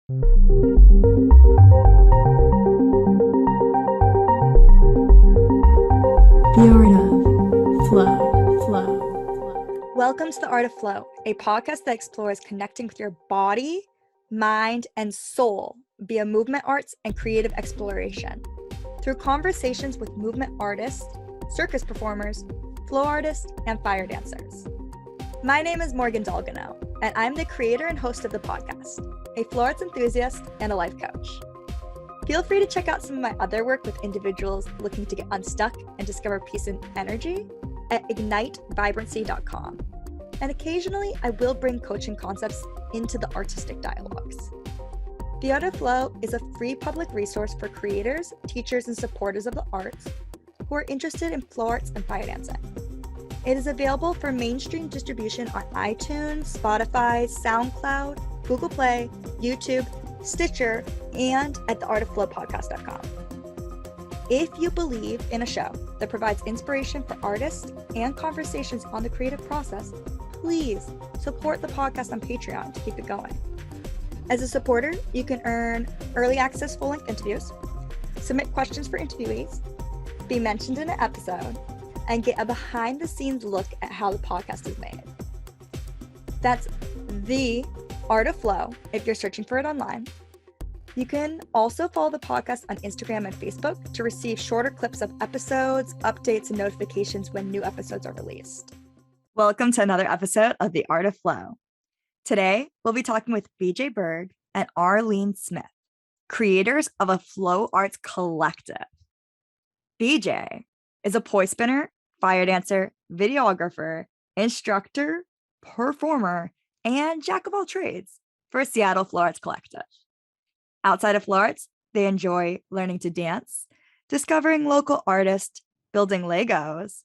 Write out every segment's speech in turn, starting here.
The Art of Flow. Welcome to The Art of Flow, a podcast that explores connecting with your body, mind, and soul via movement arts and creative exploration. Through conversations with movement artists, circus performers, flow artists, and fire dancers. My name is Morgan Dalgano, and I'm the creator and host of the podcast, a flow arts enthusiast and a life coach. Feel free to check out some of my other work with individuals looking to get unstuck and discover peace and energy at ignitevibrancy.com. And occasionally, I will bring coaching concepts into the artistic dialogues. The Art of Flow is a free public resource for creators, teachers, and supporters of the arts who are interested in flow arts and fire dancing. It is available for mainstream distribution on iTunes, Spotify, SoundCloud, Google Play, YouTube, Stitcher, and at theartofflowpodcast.com. If you believe in a show that provides inspiration for artists and conversations on the creative process, please support the podcast on Patreon to keep it going. As a supporter, you can earn early access full-length interviews, submit questions for interviewees, be mentioned in an episode, and get a behind-the-scenes look at how the podcast is made. That's The Art of Flow if you're searching for it online. You can also follow the podcast on Instagram and Facebook to receive shorter clips of episodes, updates, and notifications when new episodes are released. Welcome to another episode of The Art of Flow. Today, we'll be talking with Burg and Arlene Smith, creators of a flow arts collective. BJ is a poi spinner, fire dancer, videographer, instructor, performer, and jack of all trades for Seattle Flow Arts Collective. Outside of flow arts, they enjoy learning to dance, discovering local artists, building Legos,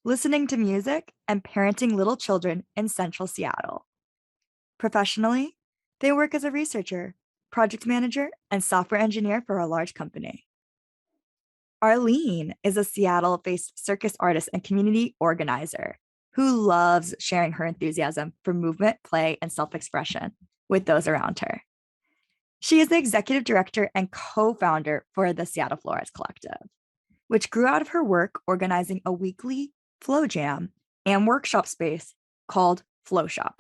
listening to music, and parenting little children in central Seattle. Professionally, they work as a researcher, project manager, and software engineer for a large company. Arlene is a Seattle-based circus artist and community organizer who loves sharing her enthusiasm for movement, play, and self-expression with those around her. She is the executive director and co-founder for the Seattle Flow Arts Collective, which grew out of her work organizing a weekly flow jam and workshop space called FlowShop.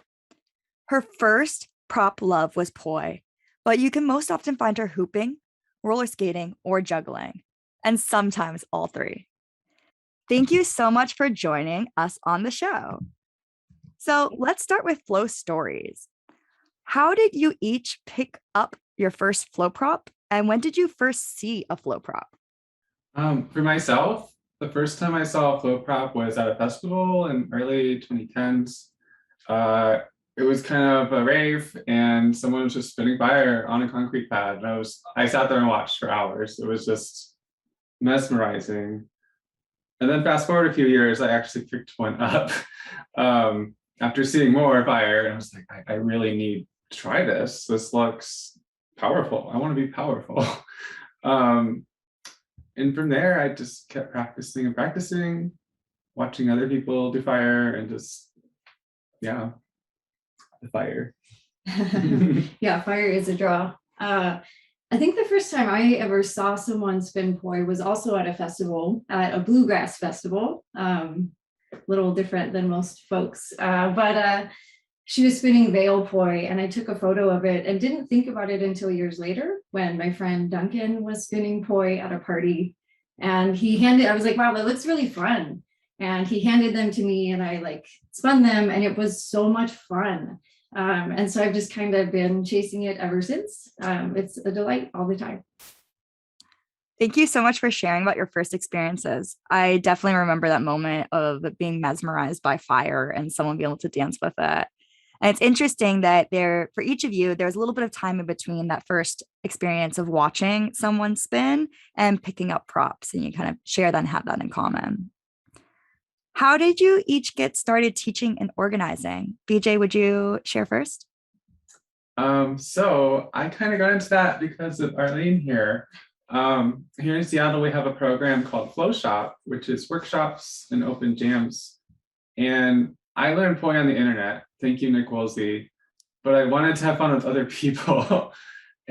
Her first prop love was poi, but you can most often find her hooping, roller skating, or juggling, and sometimes all three. Thank you so much for joining us on the show. So let's start with flow stories. How did you each pick up your first flow prop, and when did you first see a flow prop? For myself, the first time I saw a flow prop was at a festival in early 2010s. It was kind of a rave, and someone was just spinning fire on a concrete pad. And I sat there and watched for hours. It was just mesmerizing. And then fast forward a few years, I actually picked one up after seeing more fire, and I was like, I really need to try this. This looks powerful. I want to be powerful. And from there, I just kept practicing and practicing, watching other people do fire, and just, the fire. Yeah, fire is a draw. I think the first time I ever saw someone spin poi was also at a festival, at a bluegrass festival. Little different than most folks, but she was spinning veil poi, and I took a photo of it and didn't think about it until years later when my friend Duncan was spinning poi at a party, and I was like, wow, that looks really fun. And he handed them to me, and I spun them, and it was so much fun. And so I've just kind of been chasing it ever since. It's a delight all the time. Thank you so much for sharing about your first experiences. I definitely remember that moment of being mesmerized by fire and someone being able to dance with it. And it's interesting that for each of you, there's a little bit of time in between that first experience of watching someone spin and picking up props, and you kind of share that and have that in common. How did you each get started teaching and organizing? BJ, would you share first? So I kind of got into that because of Arlene here. Here in Seattle, we have a program called FlowShop, which is workshops and open jams. And I learned poi on the internet. Thank you, Nick Woolsey. But I wanted to have fun with other people.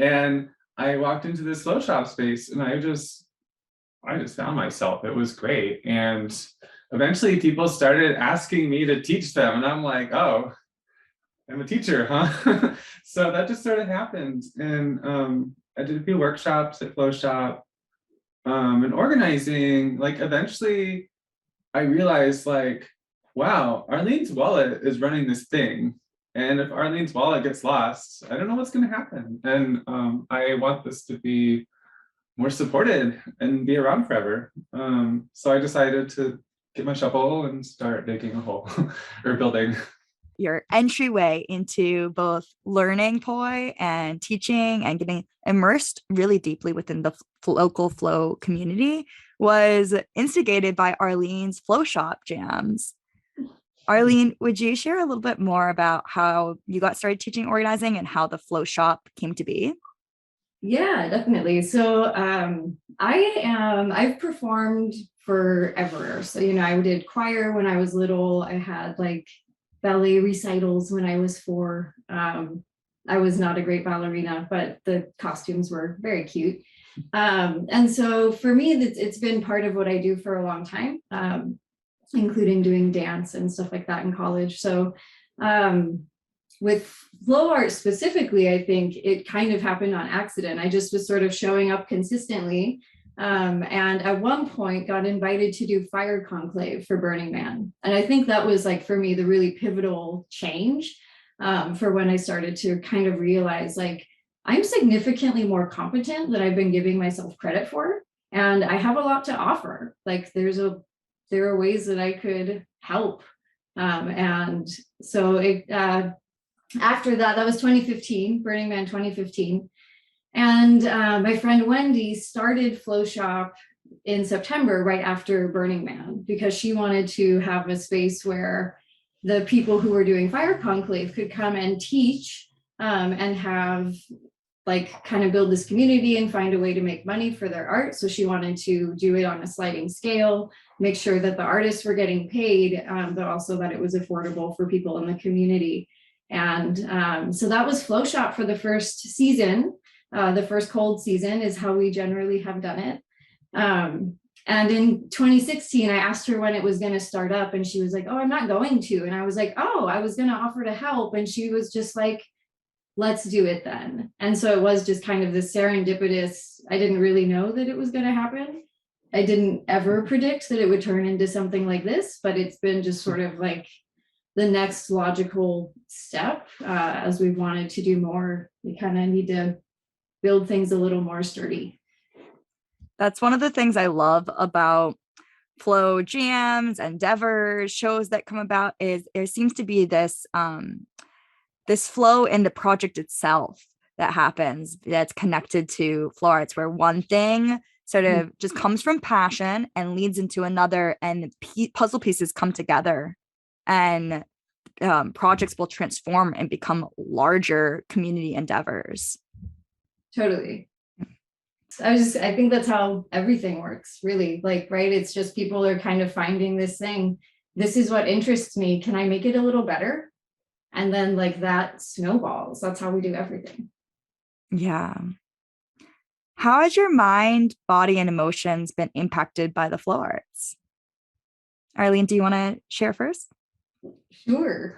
And I walked into this FlowShop space and I just found myself. It was great. And eventually people started asking me to teach them. And I'm like, oh, I'm a teacher, huh? So that just sort of happened. And I did a few workshops at FlowShop and organizing. Like eventually I realized like, wow, Arlene's wallet is running this thing. And if Arlene's wallet gets lost, I don't know what's going to happen. And I want this to be more supported and be around forever. So I decided to get my shovel and start digging a hole or building. Your entryway into both learning poi and teaching and getting immersed really deeply within the local flow community was instigated by Arlene's FlowShop jams. Arlene, would you share a little bit more about how you got started teaching organizing and how the FlowShop came to be? Yeah, definitely. So I've performed forever. So, I did choir when I was little. I had like ballet recitals when I was 4. I was not a great ballerina, but the costumes were very cute. And so for me, it's been part of what I do for a long time, including doing dance and stuff like that in college. So with flow art specifically, I think it kind of happened on accident. I just was sort of showing up consistently. And at one point got invited to do fire conclave for Burning Man. And I think that was like, for me, the really pivotal change for when I started to kind of realize like, I'm significantly more competent than I've been giving myself credit for. And I have a lot to offer. Like there are ways that I could help. And so after that was 2015, Burning Man 2015. And my friend Wendy started FlowShop in September, right after Burning Man, because she wanted to have a space where the people who were doing Fire Conclave could come and teach and have like kind of build this community and find a way to make money for their art. So she wanted to do it on a sliding scale, make sure that the artists were getting paid, but also that it was affordable for people in the community. And so that was FlowShop for the first season. The first cold season is how we generally have done it. And in 2016, I asked her when it was going to start up, and she was like, oh, I'm not going to. And I was like, oh, I was going to offer to help. And she was just like, let's do it then. And so it was just kind of this serendipitous, I didn't really know that it was going to happen. I didn't ever predict that it would turn into something like this, but it's been just sort of like the next logical step as we've wanted to do more. We kind of need to build things a little more sturdy. That's one of the things I love about flow jams, endeavors, shows that come about is there seems to be this this flow in the project itself that happens that's connected to flow arts, where one thing sort of just comes from passion and leads into another, and puzzle pieces come together, and projects will transform and become larger community endeavors. Totally. I think that's how everything works, really. Like, right, it's just people are kind of finding this thing. This is what interests me. Can I make it a little better? And then like that snowballs. That's how we do everything. Yeah. How has your mind, body, and emotions been impacted by the flow arts? Arlene, do you want to share first? Sure.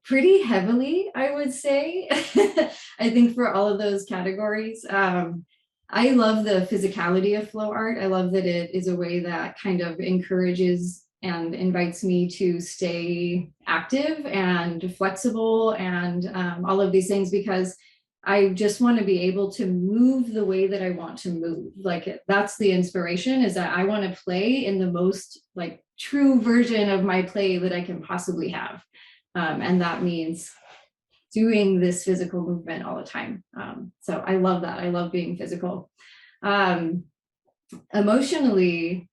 Pretty heavily, I would say. I think for all of those categories. I love the physicality of flow art. I love that it is a way that kind of encourages and invites me to stay active and flexible and all of these things, because I just want to be able to move the way that I want to move. Like that's the inspiration, is that I want to play in the most like true version of my play that I can possibly have. And that means doing this physical movement all the time. So I love that. I love being physical. Emotionally,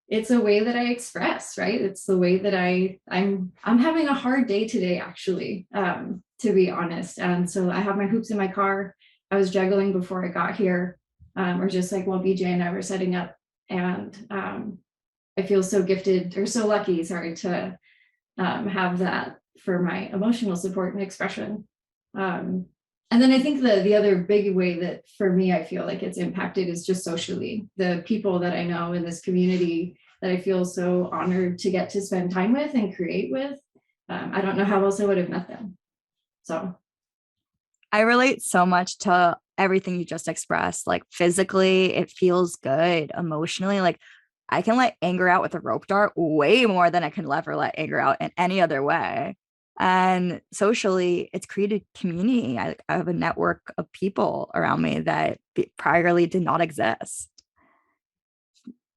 it's a way that I express, right? It's the way that I'm having a hard day today, actually, to be honest. And so I have my hoops in my car. I was juggling before I got here, or just like while BJ and I were setting up. And I feel so gifted, or so lucky, sorry, to have that for my emotional support and expression. And then I think the other big way that for me, I feel like it's impacted is just socially. The people that I know in this community that I feel so honored to get to spend time with and create with. I don't know how else I would have met them. So I relate so much to everything you just expressed. Like physically, it feels good. Emotionally, like I can let anger out with a rope dart way more than I can ever let anger out in any other way. And socially, it's created community. I have a network of people around me that priorly did not exist.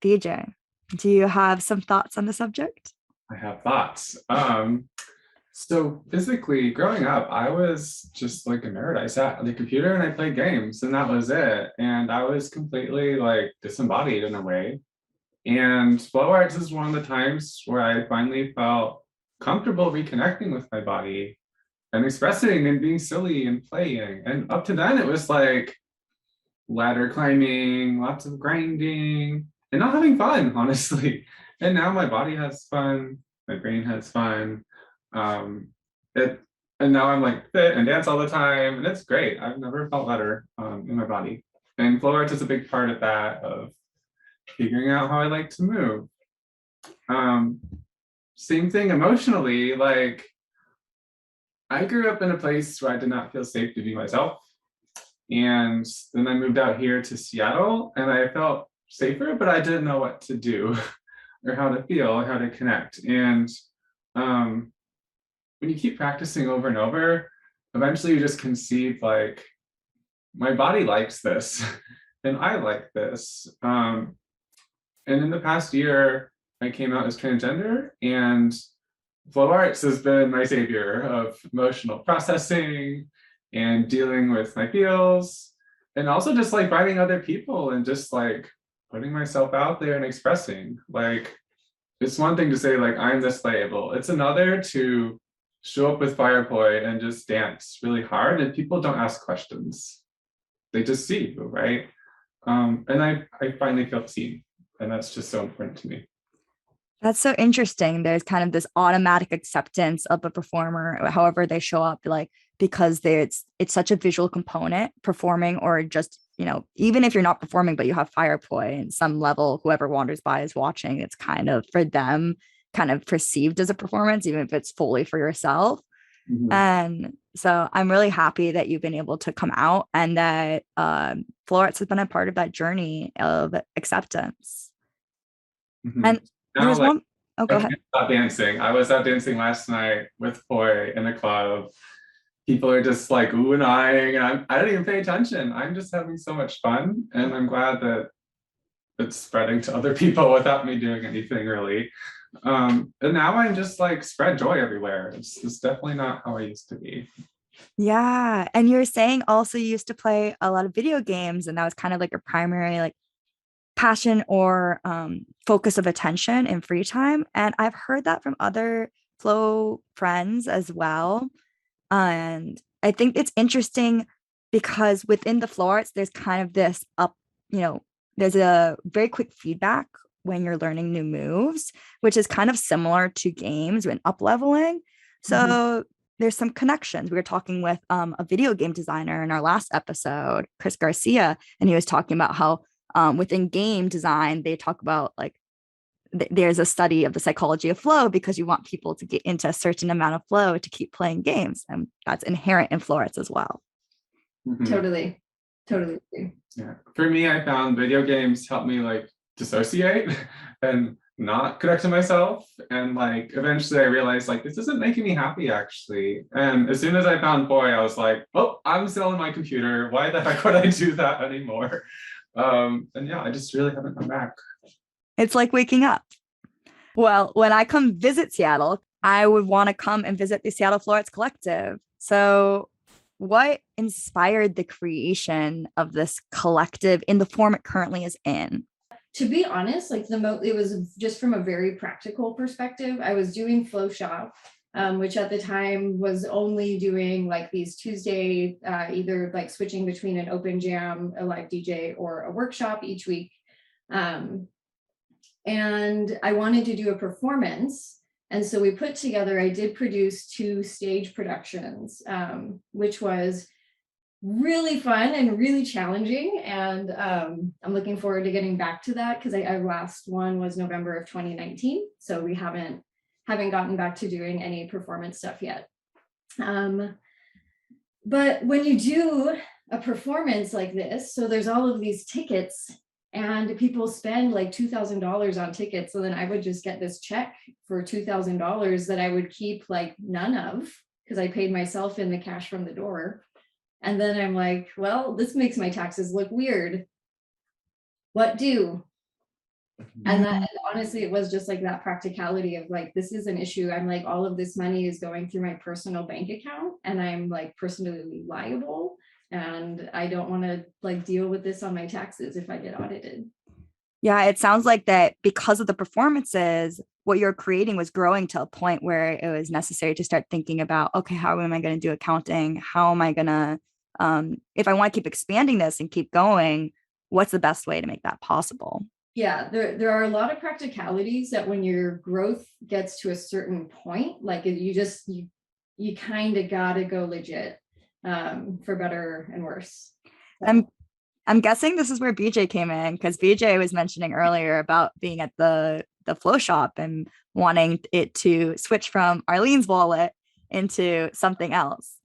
DJ, do you have some thoughts on the subject? I have thoughts. So physically, growing up, I was just like a nerd. I sat at the computer and I played games, and that was it. And I was completely like disembodied in a way. And flow arts is one of the times where I finally felt comfortable reconnecting with my body and expressing and being silly and playing. And up to then, it was like ladder climbing, lots of grinding, and not having fun, honestly. And now my body has fun, my brain has fun. It and now I'm like fit and dance all the time, and it's great. I've never felt better in my body. And flow arts is a big part of that, of figuring out how I like to move. Same thing emotionally, like I grew up in a place where I did not feel safe to be myself. And then I moved out here to Seattle and I felt safer, but I didn't know what to do or how to feel, or how to connect. And when you keep practicing over and over, eventually you just conceive like, my body likes this and I like this. And in the past year, I came out as transgender, and flow arts has been my savior of emotional processing and dealing with my feels, and also just like finding other people and just like putting myself out there and expressing. Like, it's one thing to say like I'm this label, it's another to show up with Firepoi and just dance really hard and people don't ask questions, they just see you, right? And I finally felt seen, and that's just so important to me. That's so interesting. There's kind of this automatic acceptance of a performer, however they show up, like because it's such a visual component, performing, or just, even if you're not performing, but you have Firepoi and some level, whoever wanders by is watching, it's kind of for them kind of perceived as a performance, even if it's fully for yourself. Mhm. And so I'm really happy that you've been able to come out, and that flow arts has been a part of that journey of acceptance. Mhm. And there Now, was like, one. Oh, I go ahead. can't stop dancing. I was out dancing last night with Poi in a club. People are just like ooh and eyeing, and I don't even pay attention. I'm just having so much fun, and I'm glad that it's spreading to other people without me doing anything really. And now I'm just like spread joy everywhere. It's definitely not how I used to be. Yeah. And you're saying also you used to play a lot of video games, and that was kind of like your primary like passion or focus of attention in free time. And I've heard that from other flow friends as well. And I think it's interesting because within the flow arts, there's kind of this you know, there's a very quick feedback when you're learning new moves, which is kind of similar to games when up leveling. So there's some connections. We were talking with a video game designer in our last episode, Chris Garcia, and he was talking about how within game design, they talk about like there's a study of the psychology of flow because you want people to get into a certain amount of flow to keep playing games. And that's inherent in flow arts as well. Mhm. totally agree. Yeah. For me, I found video games help me like dissociate and not connect to myself. And like eventually I realized like this isn't making me happy actually. And as soon as I found Poi, I was like, oh, I'm still on my computer. Why the heck would I do that anymore? And yeah, I just really haven't come back. It's like waking up. Well, when I come visit Seattle, I would want to come and visit the Seattle Flow Arts Collective. So what inspired the creation of this collective in the form it currently is in? To be honest, like it was just from a very practical perspective. I was doing FlowShop, which at the time was only doing like these Tuesday, either like switching between an open jam, a live DJ, or a workshop each week. And I wanted to do a performance. And so we put together, I did produce 2 stage productions, which was really fun and really challenging. And I'm looking forward to getting back to that because our last one was November of 2019. So we haven't gotten back to doing any performance stuff yet. But when you do a performance like this, so there's all of these tickets and people spend like $2,000 on tickets. So then I would just get this check for $2,000 that I would keep like none of because I paid myself in the cash from the door. And then I'm like, well, this makes my taxes look weird. What do? And that, and honestly, it was just like that practicality of like, this is an issue. I'm like, all of this money is going through my personal bank account and I'm like personally liable. And I don't want to like deal with this on my taxes if I get audited. Yeah, it sounds like that because of the performances, what you're creating was growing to a point where it was necessary to start thinking about, okay, how am I going to do accounting? How am I going to, if I want to keep expanding this and keep going, what's the best way to make that possible? Yeah, there are a lot of practicalities that when your growth gets to a certain point, like you kind of got to go legit for better and worse. So. I'm guessing this is where BJ came in because BJ was mentioning earlier about being at the FlowShop and wanting it to switch from Arlene's wallet into something else.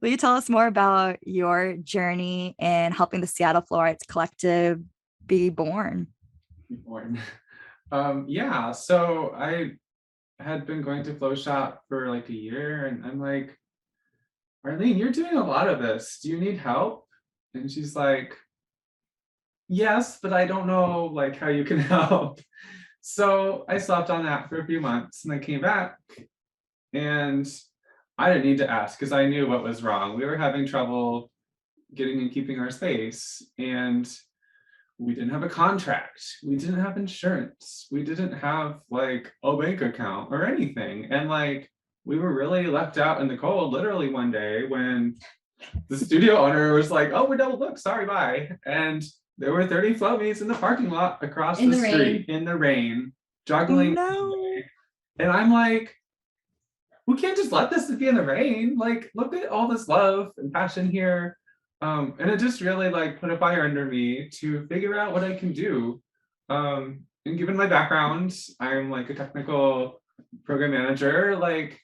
Will you tell us more about your journey in helping the Seattle Flow Arts Collective be born? Yeah, so I had been going to FlowShop for like a year and I'm like, Arlene, you're doing a lot of this. Do you need help? And she's like, yes, but I don't know like how you can help. So I slept on that for a few months and I came back and I didn't need to ask because I knew what was wrong. We were having trouble getting and keeping our space and we didn't have a contract. We didn't have insurance. We didn't have like a bank account or anything. And like, we were really left out in the cold literally one day when the studio owner was like, oh, we're double booked, sorry, bye. And there were 30 floaties in the parking lot across the street in the rain, juggling. No. And I'm like, we can't just let this be in the rain. Like, look at all this love and passion here. And it just really like put a fire under me to figure out what I can do. And given my background, I'm like a technical program manager. Like,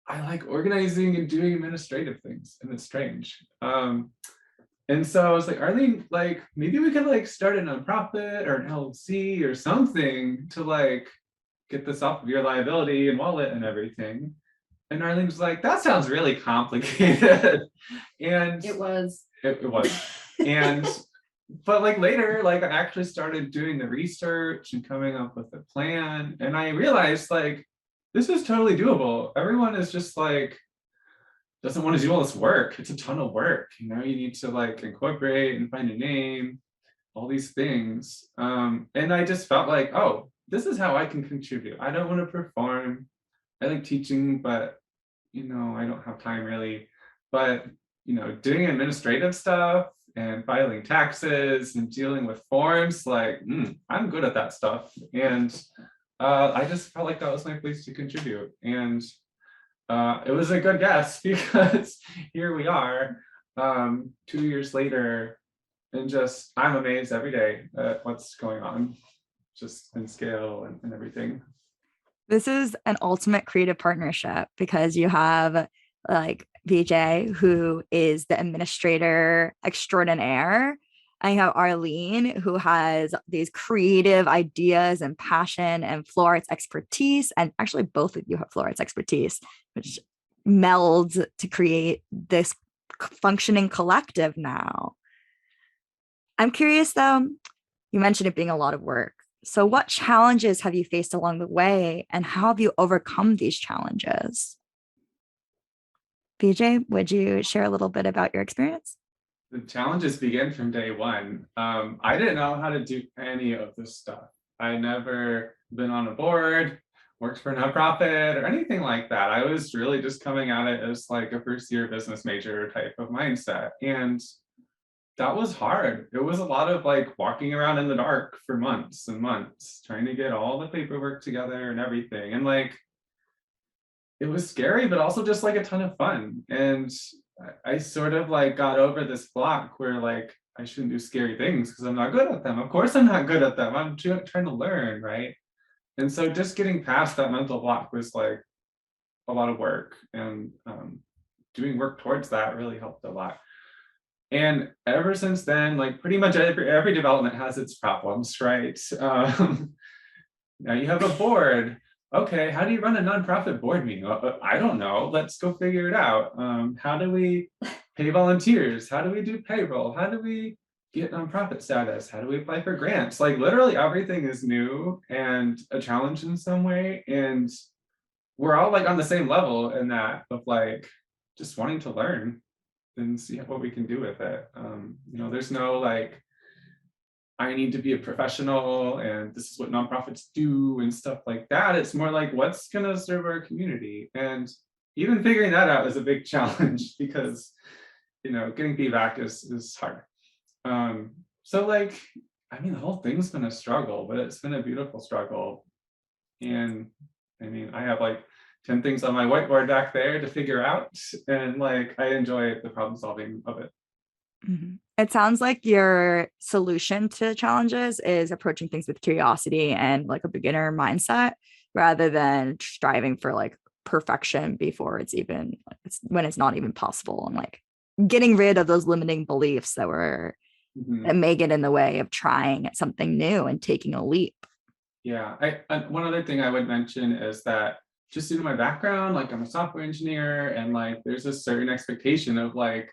I like organizing and doing administrative things, and it's strange. And so I was like, Arlene, like maybe we could like start a nonprofit or an LLC or something to like get this off of your liability and wallet and everything. And Arlene was like, that sounds really complicated. And it was. It was. And but like later, like I actually started doing the research and coming up with a plan. And I realized like this is totally doable. Everyone is just like doesn't want to do all this work. It's a ton of work. You know, you need to like incorporate and find a name, all these things. And I just felt like, oh, this is how I can contribute. I don't want to perform. I like teaching, but you know, I don't have time really. But you know, doing administrative stuff and filing taxes and dealing with forms, like I'm good at that stuff. And I just felt like that was my place to contribute. And it was a good guess because here we are 2 years later, and just I'm amazed every day at what's going on, just in scale and everything. This is an ultimate creative partnership because you have like VJ, who is the administrator extraordinaire. I have Arlene, who has these creative ideas and passion and flow arts expertise. And actually, both of you have flow arts expertise, which melds to create this functioning collective now. I'm curious, though, you mentioned it being a lot of work. So what challenges have you faced along the way, and how have you overcome these challenges? BJ, would you share a little bit about your experience? The challenges begin from day one. I didn't know how to do any of this stuff. I never been on a board, worked for a nonprofit or anything like that. I was really just coming at it as like a first year business major type of mindset. And that was hard. It was a lot of like walking around in the dark for months and months, trying to get all the paperwork together and everything. And like, it was scary, but also just like a ton of fun. And I sort of like got over this block where like I shouldn't do scary things because I'm not good at them. Of course I'm not good at them. I'm trying to learn, right? And so just getting past that mental block was like a lot of work, and doing work towards that really helped a lot. And ever since then, like pretty much every development has its problems, right? Now you have a board. Okay, how do you run a nonprofit board meeting? I don't know. Let's go figure it out. How do we pay volunteers? How do we do payroll? How do we get nonprofit status? How do we apply for grants? Like literally everything is new and a challenge in some way. And we're all like on the same level in that of like just wanting to learn and see what we can do with it. There's no like, I need to be a professional and this is what nonprofits do and stuff like that. It's more like, what's gonna serve our community? And even figuring that out is a big challenge because, getting feedback is hard. So like, I mean, the whole thing's been a struggle, but it's been a beautiful struggle. And I mean, I have like 10 things on my whiteboard back there to figure out. And like, I enjoy the problem solving of it. Mm-hmm. It sounds like your solution to challenges is approaching things with curiosity and like a beginner mindset rather than striving for like perfection before it's even when it's not even possible, and like getting rid of those limiting beliefs that may get in the way of trying something new and taking a leap. Yeah, one other thing I would mention is that just due to my background, like I'm a software engineer, and like there's a certain expectation of like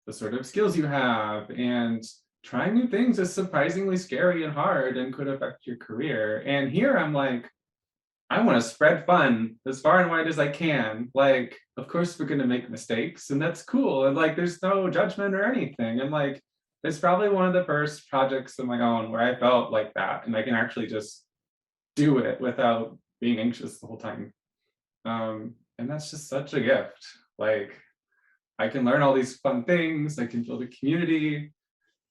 the sort of skills you have, and trying new things is surprisingly scary and hard and could affect your career. And here I'm like, I want to spread fun as far and wide as I can. Like, of course we're going to make mistakes, and that's cool. And like, there's no judgment or anything. And like, it's probably one of the first projects of my own where I felt like that, and I can actually just do it without being anxious the whole time. And that's just such a gift. Like, I can learn all these fun things, I can build a community,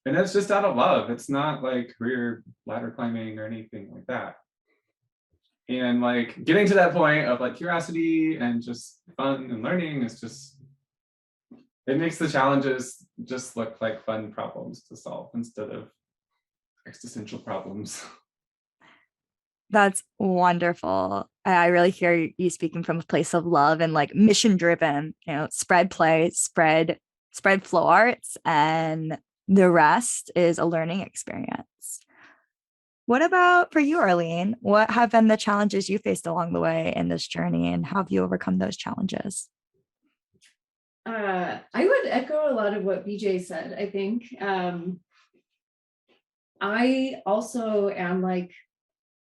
and it's just out of love. It's not like career ladder climbing or anything like that. And like getting to that point of like curiosity and just fun and learning is just, it makes the challenges just look like fun problems to solve instead of existential problems. That's wonderful. I really hear you speaking from a place of love and like mission driven, spread play, spread flow arts, and the rest is a learning experience. What about for you, Arlene? What have been the challenges you faced along the way in this journey, and how have you overcome those challenges? I would echo a lot of what BJ said. I think I also am like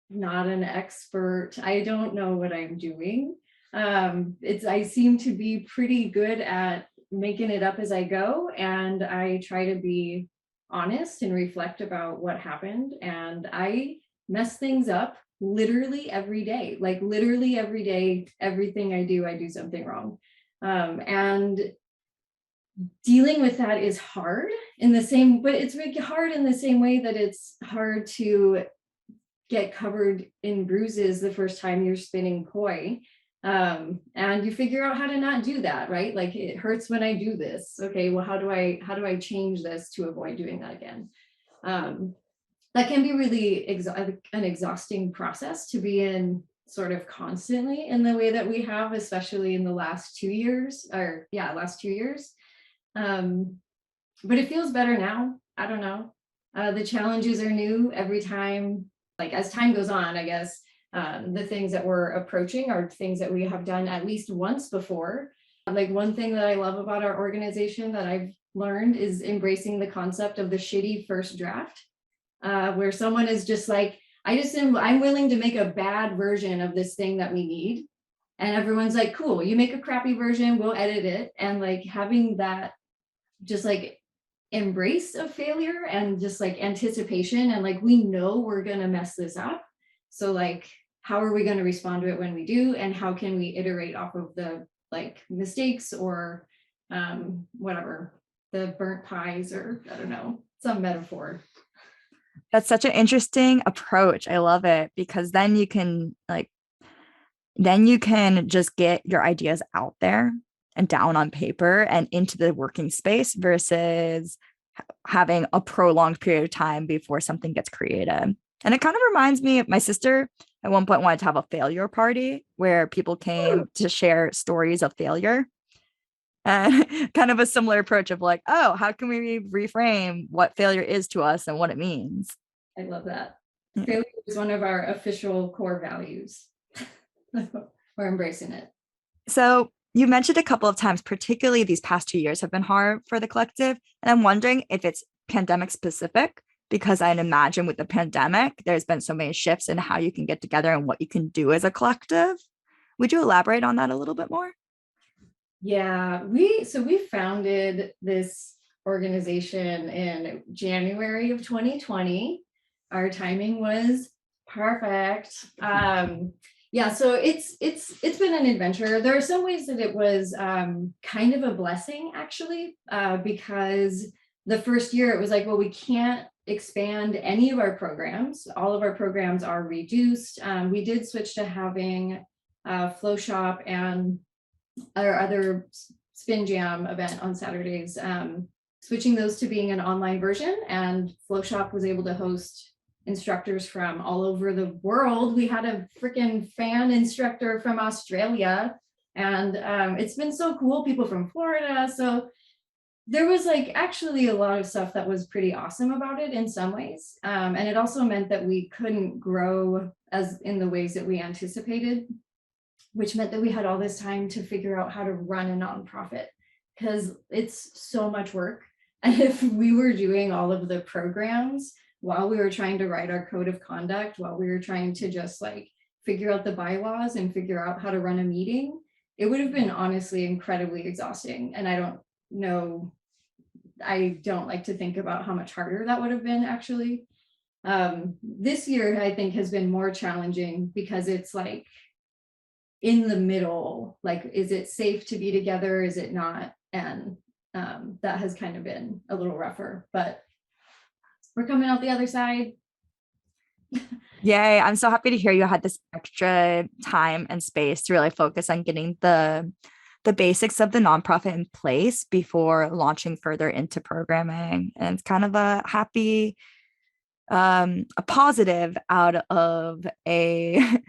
not an expert. I don't know what I'm doing. I seem to be pretty good at making it up as I go, and I try to be honest and reflect about what happened. And I mess things up literally every day. Like literally every day, everything I do something wrong. And dealing with that is hard but it's really hard in the same way that it's hard to get covered in bruises the first time you're spinning poi. And you figure out how to not do that, right? Like it hurts when I do this. Okay, well, how do I change this to avoid doing that again? That can be really an exhausting process to be in sort of constantly in the way that we have, especially in the last 2 years. But it feels better now. I don't know. The challenges are new every time. Like as time goes on, I guess, the things that we're approaching are things that we have done at least once before. Like one thing that I love about our organization that I've learned is embracing the concept of the shitty first draft, where someone is just like, I'm willing to make a bad version of this thing that we need. And everyone's like, cool, you make a crappy version, we'll edit it. And like having that just like embrace of failure and just like anticipation, and like we know we're gonna mess this up, so like how are we going to respond to it when we do, and how can we iterate off of the like mistakes or whatever, the burnt pies, or I don't know, some metaphor. That's such an interesting approach. I love it, because then you can just get your ideas out there and down on paper and into the working space versus having a prolonged period of time before something gets created. And it kind of reminds me of my sister at one point wanted to have a failure party where people came to share stories of failure. And kind of a similar approach of like, oh, how can we reframe what failure is to us and what it means? I love that. Yeah. Failure is one of our official core values. We're embracing it. So you mentioned a couple of times, particularly these past 2 years have been hard for the collective. And I'm wondering if it's pandemic specific, because I'd imagine with the pandemic, there's been so many shifts in how you can get together and what you can do as a collective. Would you elaborate on that a little bit more? Yeah, we founded this organization in January of 2020. Our timing was perfect. Yeah, so it's been an adventure. There are some ways that it was kind of a blessing, actually, because the first year it was like, well, we can't expand any of our programs. All of our programs are reduced. We did switch to having FlowShop and our other Spin Jam event on Saturdays, switching those to being an online version, and FlowShop was able to host instructors from all over the world. We had a freaking fan instructor from Australia, and it's been so cool, people from Florida. So there was like actually a lot of stuff that was pretty awesome about it in some ways. And it also meant that we couldn't grow as in the ways that we anticipated, which meant that we had all this time to figure out how to run a nonprofit, because it's so much work. And if we were doing all of the programs while we were trying to write our code of conduct, while we were trying to just like figure out the bylaws and figure out how to run a meeting, it would have been honestly incredibly exhausting. And I don't like to think about how much harder that would have been actually. This year, I think, has been more challenging because it's like in the middle, like, is it safe to be together? Is it not? And that has kind of been a little rougher, but we're coming out the other side. Yay. I'm so happy to hear you had this extra time and space to really focus on getting the basics of the nonprofit in place before launching further into programming. And it's kind of a happy, a positive out of a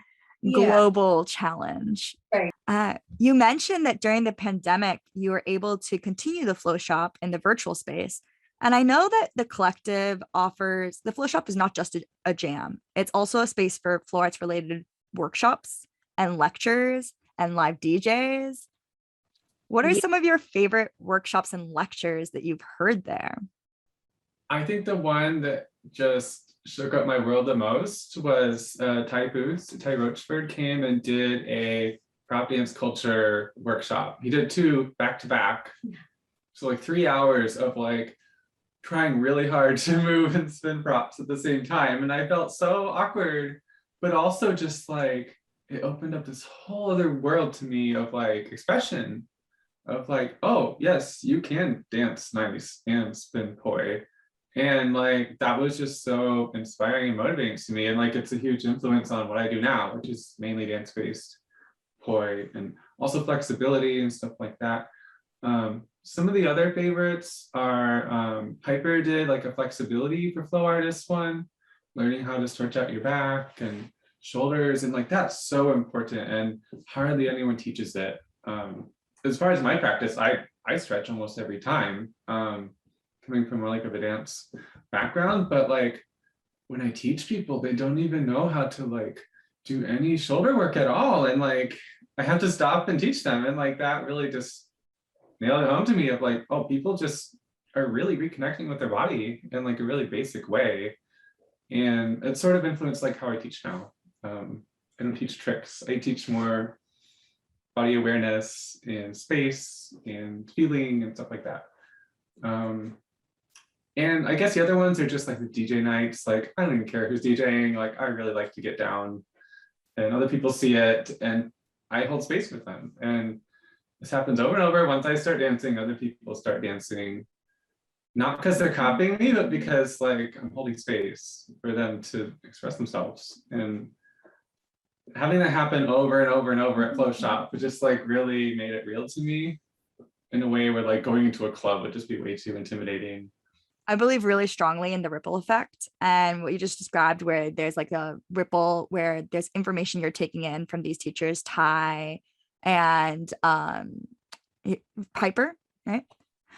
global challenge. Right. You mentioned that during the pandemic, you were able to continue the FlowShop in the virtual space. And I know that the collective offers, the FlowShop is not just a jam. It's also a space for flow arts related workshops and lectures and live DJs. What are some of your favorite workshops and lectures that you've heard there? I think the one that just shook up my world the most was Ty Booth. Ty Rochford came and did a prop dance culture workshop. He did 2 back to back. So like 3 hours of like trying really hard to move and spin props at the same time. And I felt so awkward, but also just like it opened up this whole other world to me of like expression, of like, oh yes, you can dance nice and spin poi. And like that was just so inspiring and motivating to me. And like it's a huge influence on what I do now, which is mainly dance-based poi and also flexibility and stuff like that. Some of the other favorites are Piper did like a flexibility for flow artists one, learning how to stretch out your back and shoulders, and like that's so important and hardly anyone teaches it. As far as my practice, I stretch almost every time, coming from more like of a dance background, but like when I teach people, they don't even know how to like do any shoulder work at all, and like I have to stop and teach them, and like that really just nailed it home to me of like, oh, people just are really reconnecting with their body in like a really basic way. And it sort of influenced like how I teach now. I don't teach tricks. I teach more body awareness and space and feeling and stuff like that. And I guess the other ones are just like the DJ nights. Like, I don't even care who's DJing. Like, I really like to get down and other people see it and I hold space with them. And this happens over and over. Once I start dancing, other people start dancing, not because they're copying me, but because like I'm holding space for them to express themselves. And having that happen over and over and over at FlowShop, it just like really made it real to me. in a way where like going into a club would just be way too intimidating. I believe really strongly in the ripple effect, and what you just described, where there's like a ripple where there's information you're taking in from these teachers, Ty and Piper, right?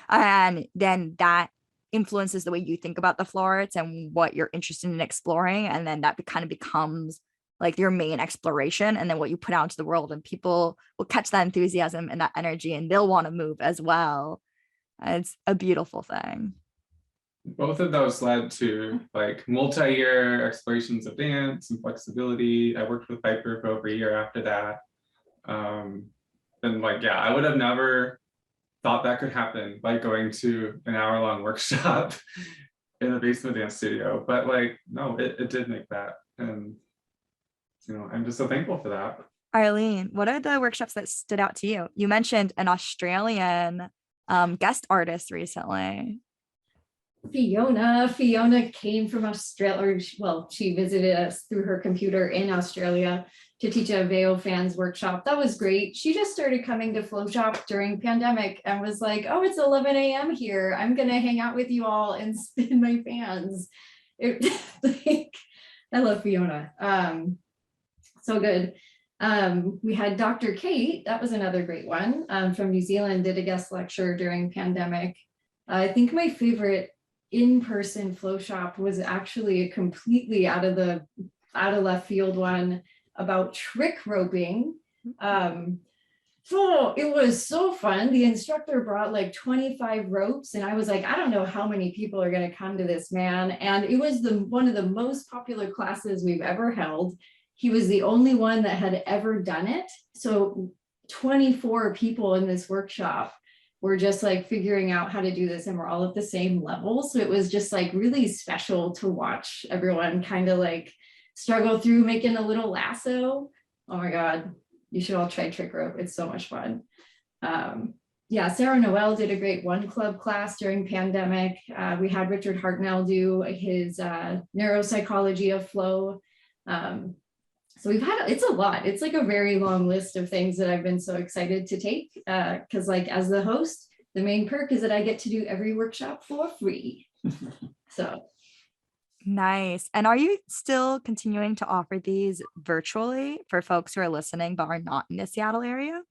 And then that influences the way you think about the floor arts and what you're interested in exploring, and then that kind of becomes like your main exploration, and then what you put out into the world, and people will catch that enthusiasm and that energy, and they'll want to move as well. And it's a beautiful thing. Both of those led to like multi-year explorations of dance and flexibility. I worked with Piper for over a year after that. And like, yeah, I would have never thought that could happen by going to an hour-long workshop in the basement dance studio. But like, no, it did make that. And, I'm just so thankful for that. Arlene, what are the workshops that stood out to you? You mentioned an Australian guest artist recently. Fiona came from Australia, well, she visited us through her computer in Australia to teach a Veo fans workshop. That was great. She just started coming to FlowShop during pandemic and was like, oh, it's 11 a.m. here. I'm gonna hang out with you all and spin my fans. Like, I love Fiona. So good. We had Dr. Kate, that was another great one, from New Zealand, did a guest lecture during pandemic. I think my favorite in-person FlowShop was actually a completely out of left field one about trick roping. So it was so fun. The instructor brought like 25 ropes, and I was like, I don't know how many people are going to come to this, man. And it was one of the most popular classes we've ever held. He was the only one that had ever done it. So 24 people in this workshop were just like figuring out how to do this, and we're all at the same level. So it was just like really special to watch everyone kind of like struggle through making a little lasso. Oh my God, you should all try trick rope. It's so much fun. Yeah, Sarah Noel did a great one club class during pandemic. We had Richard Hartnell do his neuropsychology of flow. So we've had, it's a lot. It's like a very long list of things that I've been so excited to take, because like as the host, the main perk is that I get to do every workshop for free. So. Nice. And are you still continuing to offer these virtually for folks who are listening but are not in the Seattle area?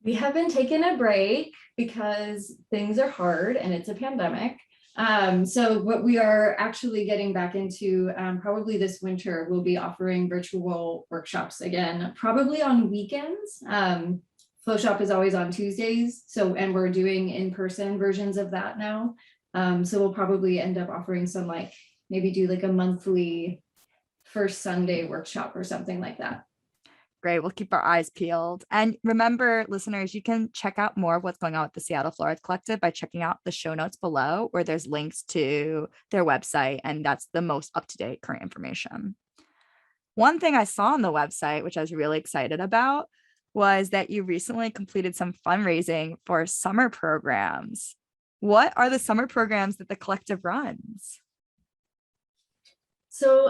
We have been taking a break because things are hard and it's a pandemic. So what we are actually getting back into probably this winter, we'll be offering virtual workshops again, probably on weekends. FlowShop is always on Tuesdays. And we're doing in-person versions of that now. So we'll probably end up offering some like, maybe do like a monthly first Sunday workshop or something like that. Great. We'll keep our eyes peeled. And remember, listeners, you can check out more of what's going on with the Seattle Flow Arts Collective by checking out the show notes below, where there's links to their website, and that's the most up-to-date current information. One thing I saw on the website, which I was really excited about, was that you recently completed some fundraising for summer programs. What are the summer programs that the collective runs? So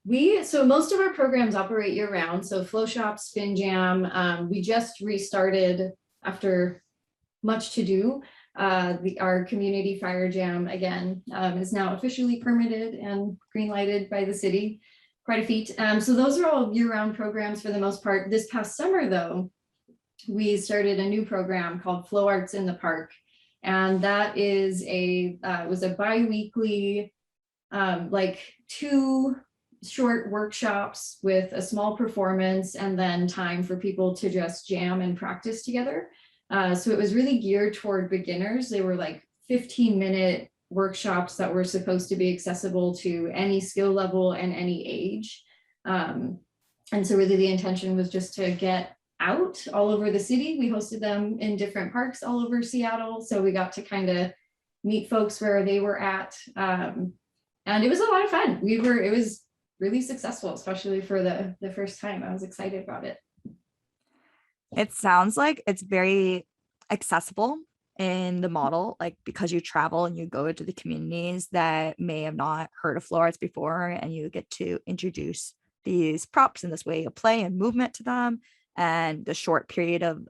most of our programs operate year round. So FlowShop, Spin Jam, we just restarted after much to do. Our community fire jam again is now officially permitted and green lighted by the city. Quite a feat. So those are all year round programs for the most part. This past summer though, we started a new program called Flow Arts in the Park. And that is was a bi-weekly like 2 short workshops with a small performance and then time for people to just jam and practice together. So it was really geared toward beginners. They were like 15-minute workshops that were supposed to be accessible to any skill level and any age. And so really the intention was just to get out all over the city. We hosted them in different parks all over Seattle. So we got to kind of meet folks where they were at. And it was a lot of fun. It was really successful, especially for the first time. I was excited about it. It sounds like it's very accessible in the model, like because you travel and you go to the communities that may have not heard of flow arts before, and you get to introduce these props in this way of play and movement to them, and the short period of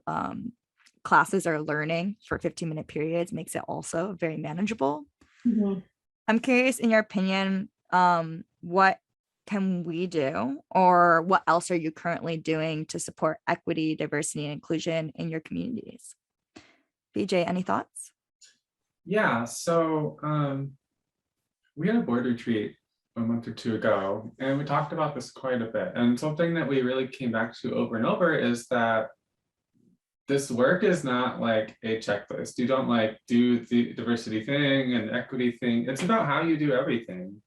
classes are learning for 15-minute periods makes it also very manageable. Mhm. I'm curious, in your opinion, what can we do, or what else are you currently doing to support equity, diversity, and inclusion in your communities? BJ, any thoughts? Yeah, so we had a board retreat a month or two ago, and we talked about this quite a bit. And something that we really came back to over and over is that this work is not like a checklist. You don't like do the diversity thing and equity thing. It's about how you do everything.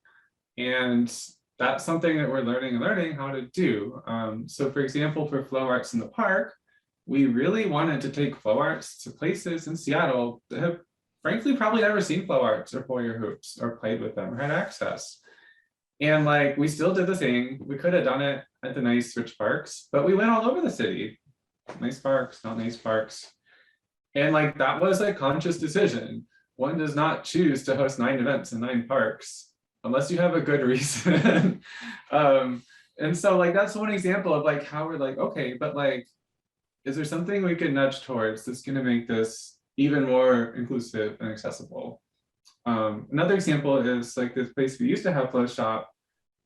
And that's something that we're learning how to do. So for example, for Flow Arts in the Park, we really wanted to take Flow Arts to places in Seattle that have frankly probably never seen Flow Arts or Foyer hoops or played with them or had access. And like, we still did the thing. We could have done it at the nice rich parks, but we went all over the city. Nice parks, not nice parks. And like, that was a conscious decision. One does not choose to host 9 events in 9 parks unless you have a good reason. And so like, that's one example of like how we're like, okay, but like, is there something we can nudge towards that's going to make this even more inclusive and accessible? Another example is like this place we used to have FlowShop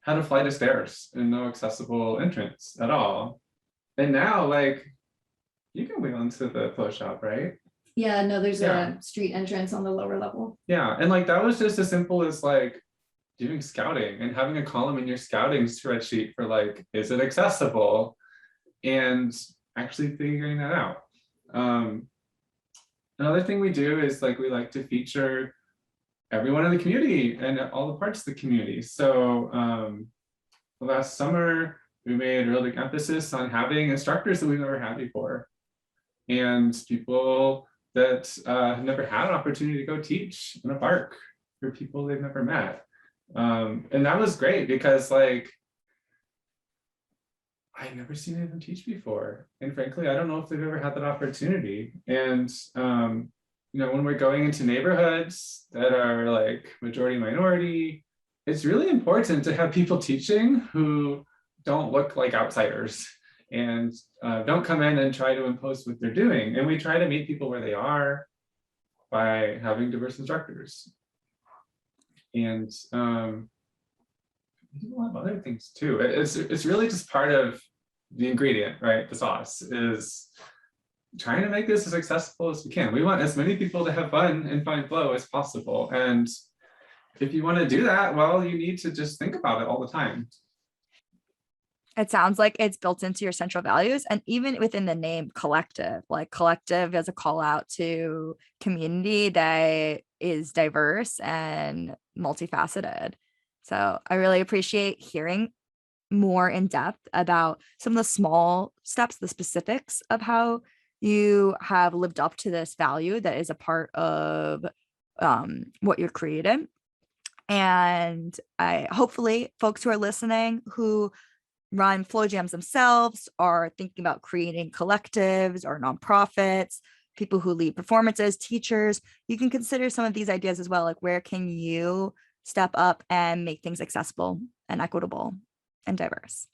had a flight of stairs and no accessible entrance at all. And now like, you can wheel into the FlowShop, right? Yeah, no, there's Yeah. a street entrance on the lower level. Yeah, and like that was just as simple as like doing scouting and having a column in your scouting spreadsheet for like, is it accessible? And actually figuring that out. Another thing we do is like, we like to feature everyone in the community and all the parts of the community. So last summer, we made a real big emphasis on having instructors that we've never had before, and people that have never had an opportunity to go teach in a park for people they've never met. And that was great because like, I've never seen anyone teach before. And frankly, I don't know if they've ever had that opportunity. And you know, when we're going into neighborhoods that are like majority minority, it's really important to have people teaching who don't look like outsiders and don't come in and try to impose what they're doing. And we try to meet people where they are by having diverse instructors. And we do a lot of other things too. It's really just part of the ingredient, right? The sauce is trying to make this as accessible as we can. We want as many people to have fun and find flow as possible. And if you want to do that, well, you need to just think about it all the time. It sounds like it's built into your central values, and even within the name collective, like collective is a call out to community that is diverse and multifaceted. So I really appreciate hearing more in depth about some of the small steps, the specifics of how you have lived up to this value that is a part of what you're creating. And I hopefully folks who are listening who run flow jams themselves are thinking about creating collectives or nonprofits, people who lead performances, teachers, you can consider some of these ideas as well. Like, where can you step up and make things accessible and equitable and diverse?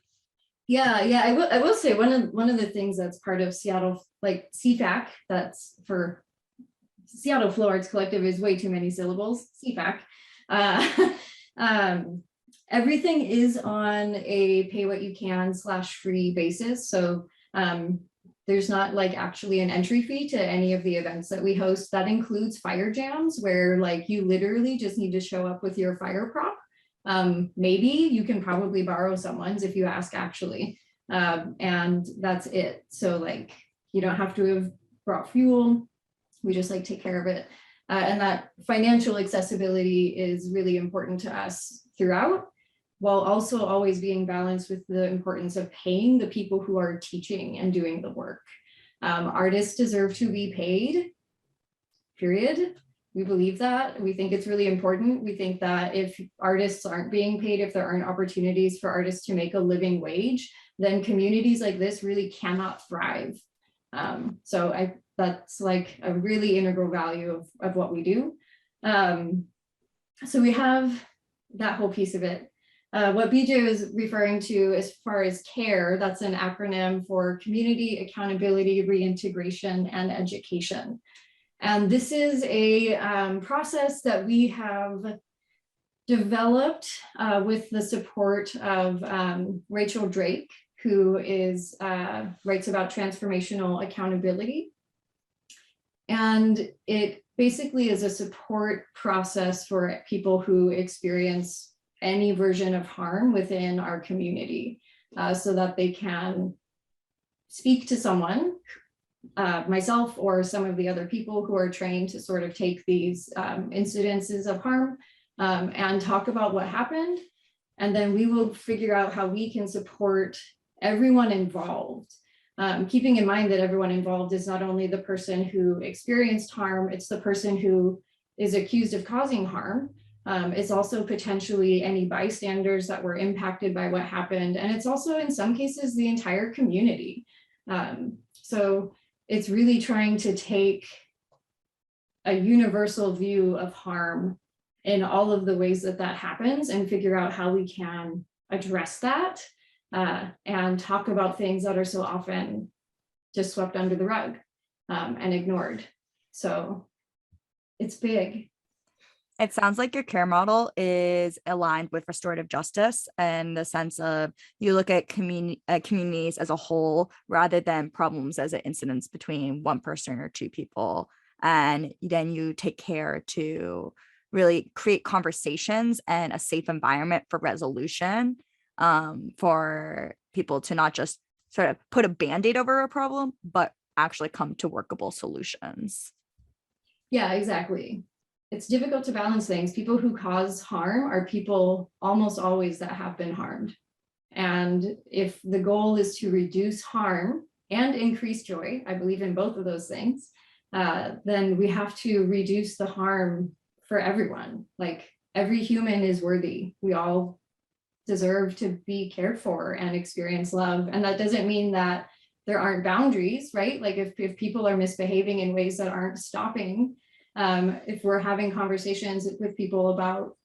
Yeah, I will say one of the things that's part of Seattle, like CFAC, that's for Seattle Flow Arts Collective, is way too many syllables. CFAC. Everything is on a pay what you can /free basis. So there's not like actually an entry fee to any of the events that we host. That includes fire jams, where like you literally just need to show up with your fire prop. Maybe you can probably borrow someone's if you ask actually, and that's it. So like, you don't have to have brought fuel. We just like take care of it. And that financial accessibility is really important to us throughout, while also always being balanced with the importance of paying the people who are teaching and doing the work. Artists deserve to be paid, period. We believe that. We think it's really important. We think that if artists aren't being paid, if there aren't opportunities for artists to make a living wage, then communities like this really cannot thrive. So that's like a really integral value of what we do. So we have that whole piece of it. What BJ is referring to as far as CARE, that's an acronym for Community Accountability, Reintegration, and Education. And this is a process that we have developed with the support of Rachel Drake, who is writes about transformational accountability. And it basically is a support process for people who experience any version of harm within our community, so that they can speak to someone, myself or some of the other people who are trained to sort of take these incidences of harm and talk about what happened. And then we will figure out how we can support everyone involved. Keeping in mind that everyone involved is not only the person who experienced harm, it's the person who is accused of causing harm. It's also potentially any bystanders that were impacted by what happened. And it's also in some cases the entire community. So it's really trying to take a universal view of harm in all of the ways that that happens and figure out how we can address that and talk about things that are so often just swept under the rug and ignored. So it's big. It sounds like your care model is aligned with restorative justice and the sense of you look at communities as a whole rather than problems as an incidents between one person or two people. And then you take care to really create conversations and a safe environment for resolution, for people to not just sort of put a Band-Aid over a problem, but actually come to workable solutions. Yeah, exactly. It's difficult to balance things. People who cause harm are people almost always that have been harmed. And if the goal is to reduce harm and increase joy, I believe in both of those things, then we have to reduce the harm for everyone. Like every human is worthy. We all deserve to be cared for and experience love. And that doesn't mean that there aren't boundaries, right? Like if people are misbehaving in ways that aren't stopping, if we're having conversations with people about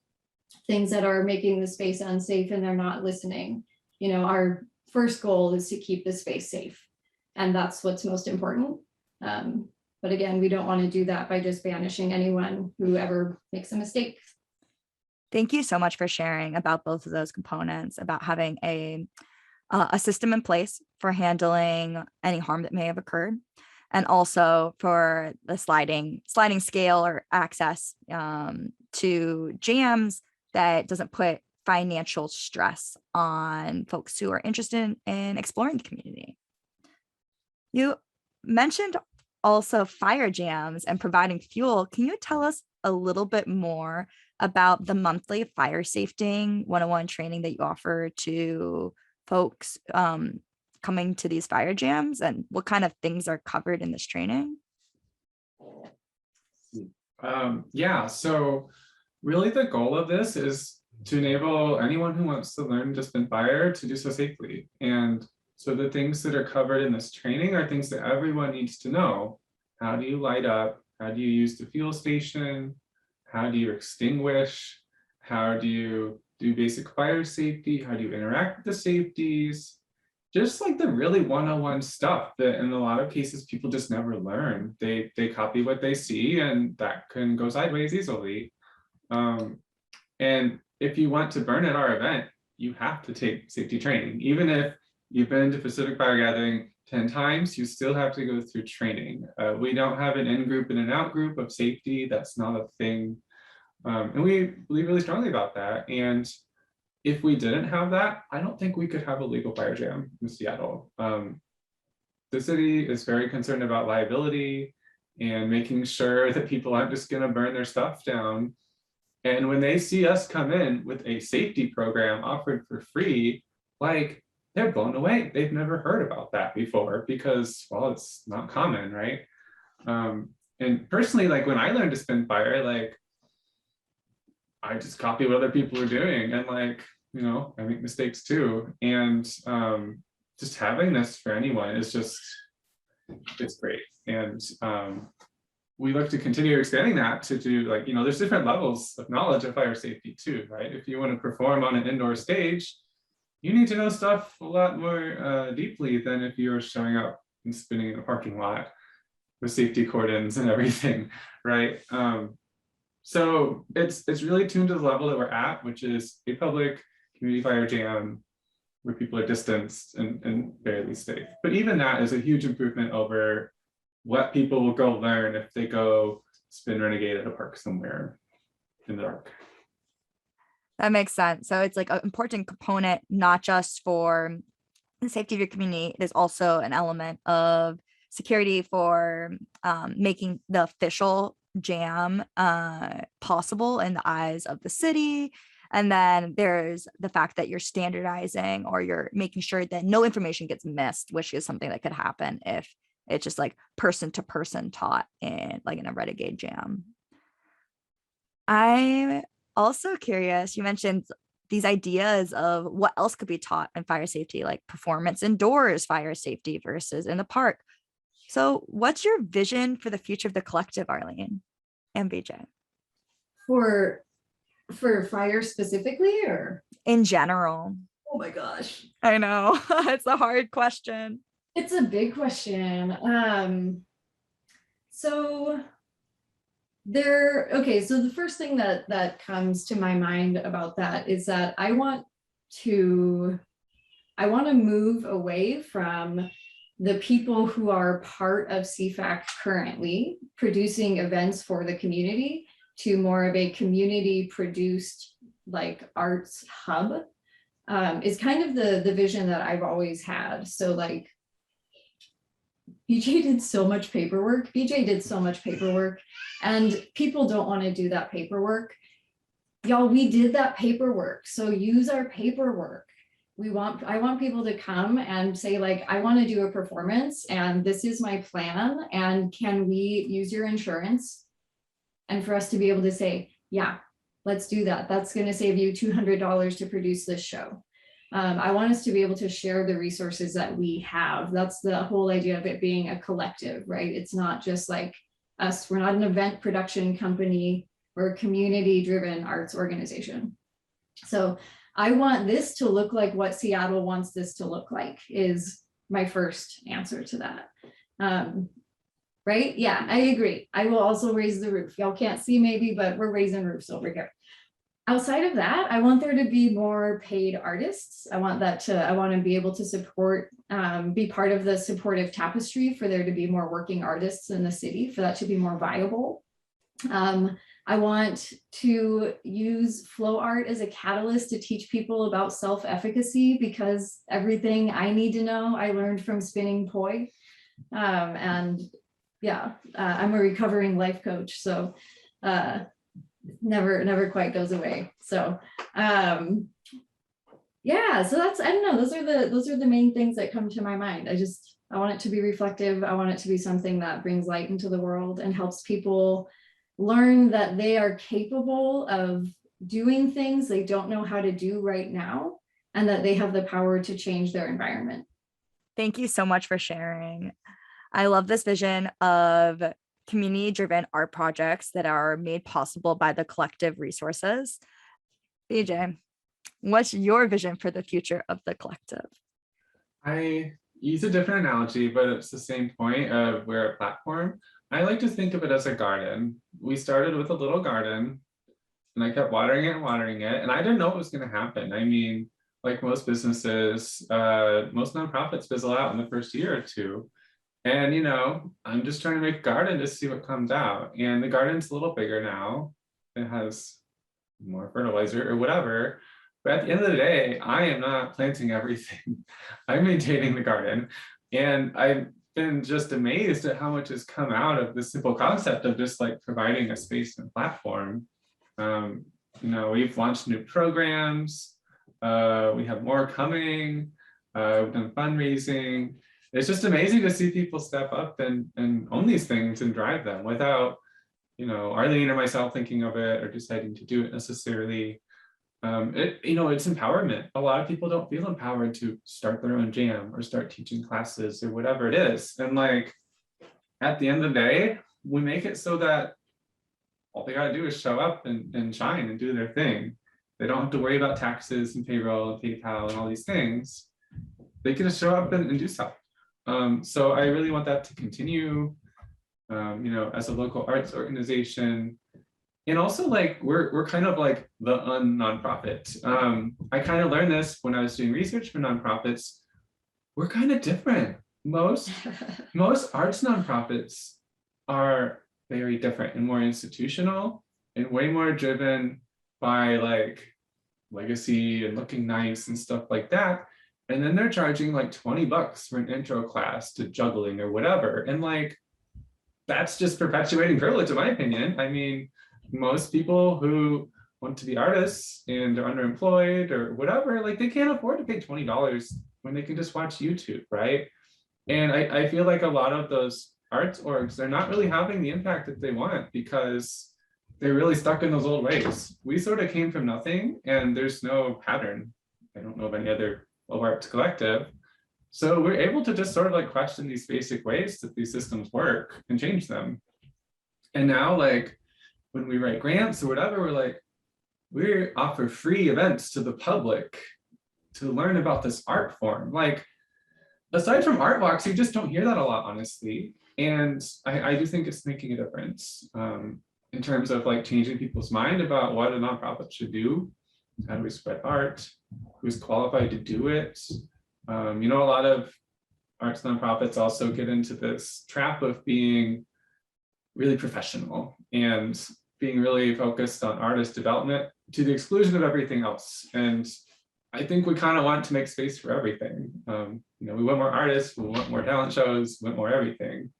things that are making the space unsafe and they're not listening, you know, our first goal is to keep the space safe. And that's what's most important. But again, we don't want to do that by just banishing anyone who ever makes a mistake. Thank you so much for sharing about both of those components, about having a system in place for handling any harm that may have occurred, and also for the sliding scale or access to jams that doesn't put financial stress on folks who are interested in exploring the community. You mentioned also fire jams and providing fuel. Can you tell us a little bit more about the monthly fire safety 101 training that you offer to folks coming to these fire jams, and what kind of things are covered in this training? Yeah, so really the goal of this is to enable anyone who wants to learn to spin fire to do so safely. And so the things that are covered in this training are things that everyone needs to know. How do you light up? How do you use the fuel station? How do you extinguish? How do you do basic fire safety? How do you interact with the safeties? Just like the really 101 stuff that in a lot of cases people just never learn. They copy what they see, and that can go sideways easily. And if you want to burn at our event, you have to take safety training. Even if you've been to Pacific Fire Gathering 10 times, you still have to go through training. We don't have an in-group and an out-group of safety. That's not a thing. And we believe really strongly about that. And if we didn't have that, I don't think we could have a legal fire jam in Seattle. The city is very concerned about liability and making sure that people aren't just gonna burn their stuff down. And when they see us come in with a safety program offered for free, like, they're blown away. They've never heard about that before because, well, it's not common, right? And personally, like when I learned to spin fire, like I just copy what other people are doing, and like, you know, I make mistakes too. And just having this for anyone is just, it's great. And we look to continue expanding that to do like, there's different levels of knowledge of fire safety too, right? If you want to perform on an indoor stage, you need to know stuff a lot more deeply than if you're showing up and spinning in a parking lot with safety cordons and everything, right? So it's really tuned to the level that we're at, which is a public community fire jam where people are distanced and fairly safe. But even that is a huge improvement over what people will go learn if they go spin renegade at a park somewhere in the dark. That makes sense. So it's like an important component, not just for the safety of your community. There's also an element of security for making the official jam possible in the eyes of the city. And then there's the fact that you're standardizing or you're making sure that no information gets missed, which is something that could happen if it's just like person to person taught in like in a renegade jam. I'm also curious, you mentioned these ideas of what else could be taught in fire safety, like performance indoors fire safety versus in the park. So what's your vision for the future of the collective, Arlene and BJ? For fire specifically, or in general? Oh my gosh. I know. It's a hard question. It's a big question. So the first thing that comes to my mind about that is that I want to move away from the people who are part of CFAC currently producing events for the community to more of a community produced like arts hub is kind of the vision that I've always had. So like BJ did so much paperwork. And people don't want to do that paperwork. Y'all, we did that paperwork. So use our paperwork. I want people to come and say like, I want to do a performance and this is my plan. And can we use your insurance? And for us to be able to say, yeah, let's do that. That's going to save you $200 to produce this show. I want us to be able to share the resources that we have. That's the whole idea of it being a collective, right? It's not just like us. We're not an event production company. We're a community-driven arts organization. So I want this to look like what Seattle wants this to look like is my first answer to that. Right? Yeah, I agree. I will also raise the roof. Y'all can't see maybe, but we're raising roofs over here. Outside of that, I want there to be more paid artists. I want to be able to support, be part of the supportive tapestry for there to be more working artists in the city, for that to be more viable. I want to use flow art as a catalyst to teach people about self-efficacy, because everything I need to know, I learned from spinning poi. And yeah, I'm a recovering life coach, so never quite goes away. So yeah, so that's, I don't know, those are the main things that come to my mind. I want it to be reflective. I want it to be something that brings light into the world and helps people learn that they are capable of doing things they don't know how to do right now, and that they have the power to change their environment. Thank you so much for sharing. I love this vision of community-driven art projects that are made possible by the collective resources. BJ, what's your vision for the future of the collective? I use a different analogy, but it's the same point of we're a platform. I like to think of it as a garden. We started with a little garden and I kept watering it, and I didn't know what was going to happen. I mean, like most businesses, most nonprofits fizzle out in the first year or two. And, I'm just trying to make a garden to see what comes out. And the garden's a little bigger now. It has more fertilizer or whatever. But at the end of the day, I am not planting everything. I'm maintaining the garden. And I've been just amazed at how much has come out of this simple concept of just like providing a space and platform. We've launched new programs. We have more coming. We've done fundraising. It's just amazing to see people step up and own these things and drive them without, Arlene or myself thinking of it or deciding to do it necessarily. It's empowerment. A lot of people don't feel empowered to start their own jam or start teaching classes or whatever it is. And like, at the end of the day, we make it so that all they got to do is show up and shine and do their thing. They don't have to worry about taxes and payroll and PayPal and all these things. They can just show up and do stuff. So I really want that to continue, you know, as a local arts organization. And also, like, we're kind of like the non-profit. I kind of learned this when I was doing research for nonprofits. We're kind of different. Most arts nonprofits are very different and more institutional and way more driven by like legacy and looking nice and stuff like that. And then they're charging like $20 for an intro class to juggling or whatever. And like, that's just perpetuating privilege, in my opinion. I mean, most people who want to be artists and are underemployed or whatever, like they can't afford to pay $20 when they can just watch YouTube, right? And I feel like a lot of those arts orgs, they're not really having the impact that they want because they're really stuck in those old ways. We sort of came from nothing and there's no pattern. I don't know of any other arts collective. So we're able to just sort of like question these basic ways that these systems work and change them. And now, like, when we write grants or whatever, we're like, we offer free events to the public to learn about this art form. Like, aside from art walks, you just don't hear that a lot, honestly. And I do think it's making a difference in terms of like changing people's mind about what a nonprofit should do. How do we spread art? Who's qualified to do it? You know, a lot of arts nonprofits also get into this trap of being really professional and being really focused on artist development to the exclusion of everything else. And I think we kind of want to make space for everything. You know, we want more artists, we want more talent shows, we want more everything.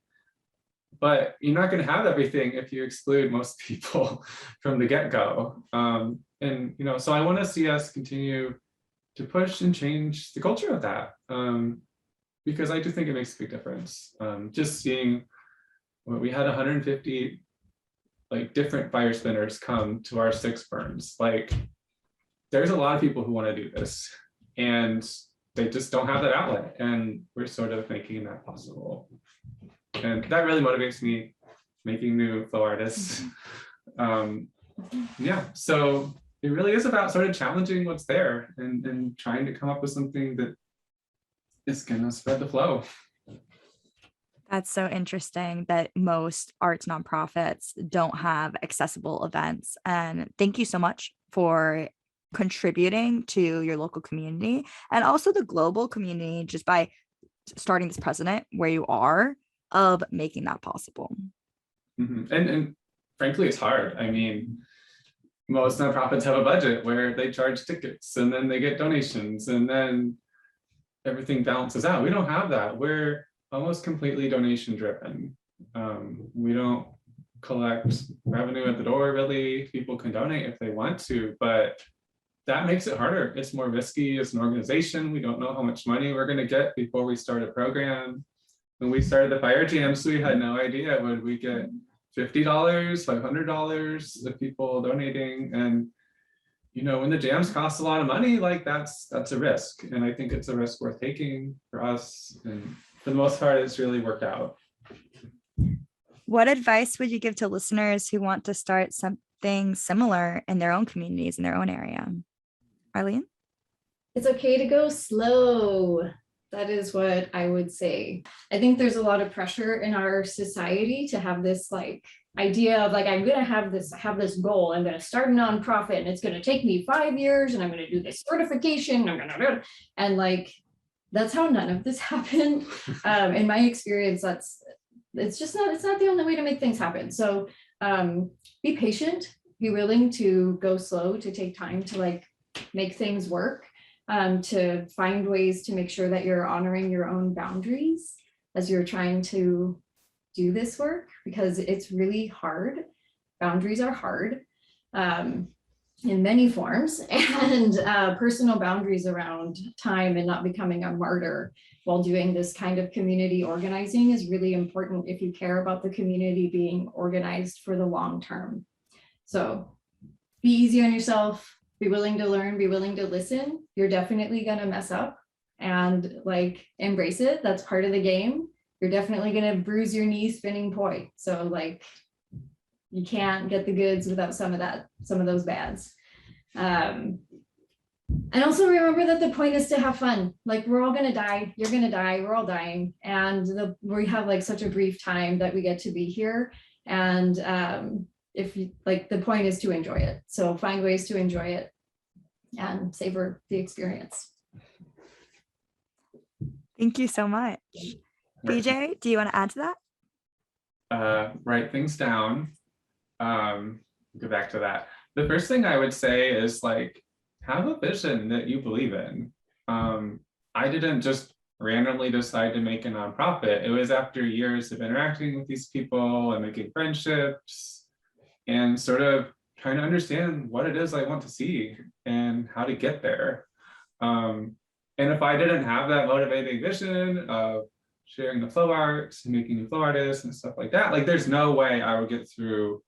But you're not going to have everything if you exclude most people from the get-go. And, you know, so I want to see us continue to push and change the culture of that, because I do think it makes a big difference. Just seeing, we had 150 like different fire spinners come to our 6 burns. Like, there's a lot of people who want to do this and they just don't have that outlet, and we're sort of making that possible. And that really motivates me, making new flow artists. Yeah, so it really is about sort of challenging what's there and trying to come up with something that is gonna spread the flow. That's so interesting that most arts nonprofits don't have accessible events. And thank you so much for contributing to your local community and also the global community just by starting this precedent where you are of making that possible. Mm-hmm. And frankly, it's hard. I mean, most nonprofits have a budget where they charge tickets and then they get donations and then everything balances out. We don't have that. We're almost completely donation driven. We don't collect revenue at the door, really. People can donate if they want to, but that makes it harder. It's more risky as an organization. We don't know how much money we're going to get before we start a program. When we started the fire jams, we had no idea would we get $50, $500 of people donating. And, you know, when the jams cost a lot of money, like that's a risk. And I think it's a risk worth taking for us. And for the most part, it's really worked out. What advice would you give to listeners who want to start something similar in their own communities, in their own area? Arlene? It's okay to go slow. That is what I would say. I think there's a lot of pressure in our society to have this like idea of like, I'm going to have this goal. I'm going to start a nonprofit and it's going to take me 5 years and I'm going to do this certification. I'm going to do it. And like, that's how none of this happened. In my experience, it's not the only way to make things happen. So be patient, be willing to go slow, to take time to like make things work. To find ways to make sure that you're honoring your own boundaries as you're trying to do this work, because it's really hard. Boundaries are hard in many forms, and personal boundaries around time and not becoming a martyr while doing this kind of community organizing is really important if you care about the community being organized for the long term. So be easy on yourself. Be willing to learn, be willing to listen. You're definitely going to mess up and like embrace it. That's part of the game. you're definitely going to bruise your knee spinning poi. So like, you can't get the goods without some of those bads. And also remember that the point is to have fun. Like, we're all going to die. You're going to die. We're all dying. And we have like such a brief time that we get to be here. And if you like, the point is to enjoy it. So find ways to enjoy it and savor the experience. Thank you so much. BJ, do you want to add to that? Write things down. Go back to that. The first thing I would say is like, have a vision that you believe in. I didn't just randomly decide to make a nonprofit. It was after years of interacting with these people and making friendships and sort of trying to understand what it is I want to see and how to get there. And if I didn't have that motivating vision of sharing the flow arts and making new flow artists and stuff like that, like there's no way I would get through